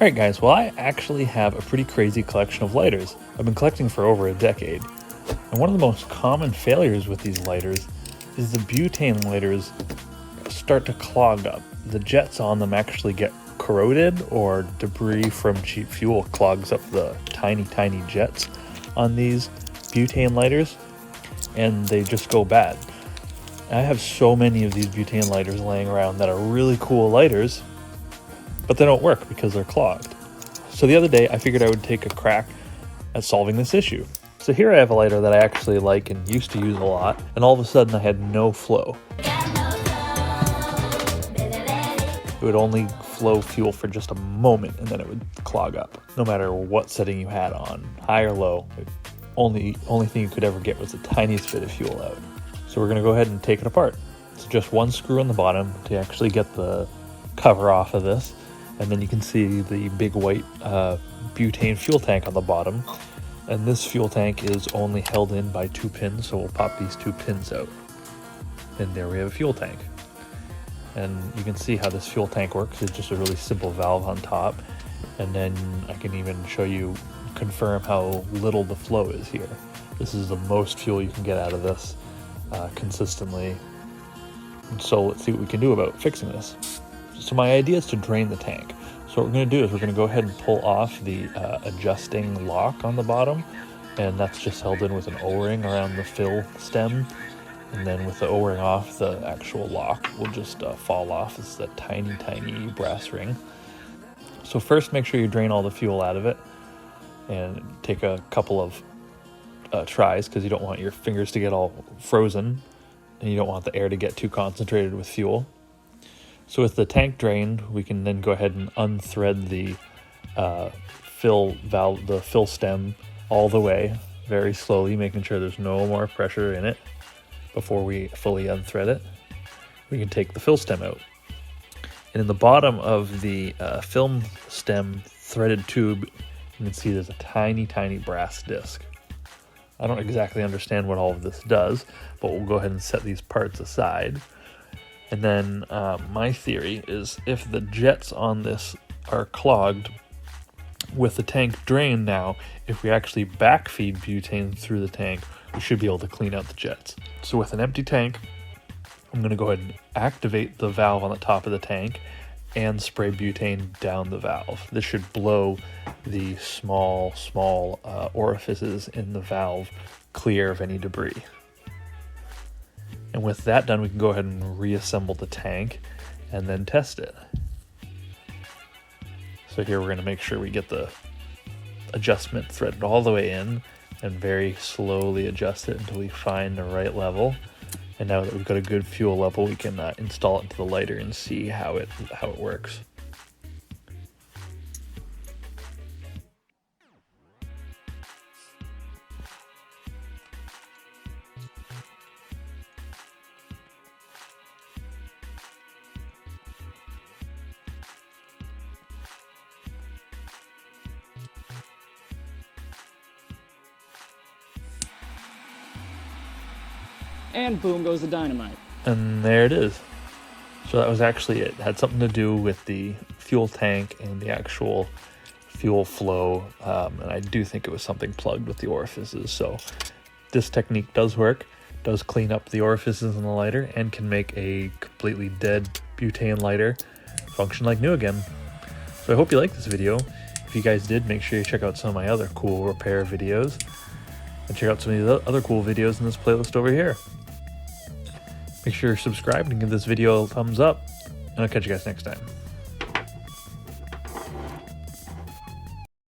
Alright guys, well I actually have a pretty crazy collection of lighters. I've been collecting for over a decade. And one of the most common failures with these lighters is the butane lighters start to clog up. The jets on them actually get corroded, or debris from cheap fuel clogs up the tiny jets on these butane lighters, and they just go bad. I have so many of these butane lighters laying around that are really cool lighters, but they don't work because they're clogged. So the other day I figured I would take a crack at solving this issue. So here I have a lighter that I actually like and used to use a lot, and all of a sudden I had no flow. It would only flow fuel for just a moment and then it would clog up. No matter what setting you had on, high or low, only thing you could ever get was the tiniest bit of fuel out. So we're gonna go ahead and take it apart. It's just one screw on the bottom to actually get the cover off of this. And then you can see the big white butane fuel tank on the bottom. And this fuel tank is only held in by 2 pins, so we'll pop these 2 pins out. And there we have a fuel tank. And you can see how this fuel tank works. It's just a really simple valve on top. And then I can even confirm how little the flow is here. This is the most fuel you can get out of this consistently. And so let's see what we can do about fixing this. So my idea is to drain the tank. So what we're going to do is we're going to go ahead and pull off the adjusting lock on the bottom, and that's just held in with an O-ring around the fill stem, and then with the O-ring off, the actual lock will just fall off. It's that tiny brass ring. So first make sure you drain all the fuel out of it, and take a couple of tries, because you don't want your fingers to get all frozen, and you don't want the air to get too concentrated with fuel. So with the tank drained, we can then go ahead and unthread the fill valve, the fill stem all the way, very slowly, making sure there's no more pressure in it before we fully unthread it. We can take the fill stem out. And in the bottom of the film stem threaded tube, you can see there's a tiny brass disc. I don't exactly understand what all of this does, but we'll go ahead and set these parts aside. And then my theory is if the jets on this are clogged, with the tank drained now, if we actually backfeed butane through the tank, we should be able to clean out the jets. So with an empty tank, I'm going to go ahead and activate the valve on the top of the tank and spray butane down the valve. This should blow the small orifices in the valve clear of any debris. And with that done, we can go ahead and reassemble the tank and then test it. So here we're going to make sure we get the adjustment threaded all the way in and very slowly adjust it until we find the right level. And now that we've got a good fuel level, we can install it into the lighter and see how it works. And boom goes the dynamite. And there it is. So that was actually it. It had something to do with the fuel tank and the actual fuel flow. And I do think it was something plugged with the orifices. So this technique does work, does clean up the orifices in the lighter, and can make a completely dead butane lighter function like new again. So I hope you liked this video. If you guys did, make sure you check out some of my other cool repair videos. And check out some of the other cool videos in this playlist over here. Make sure you're subscribed and give this video a thumbs up, and I'll catch you guys next time.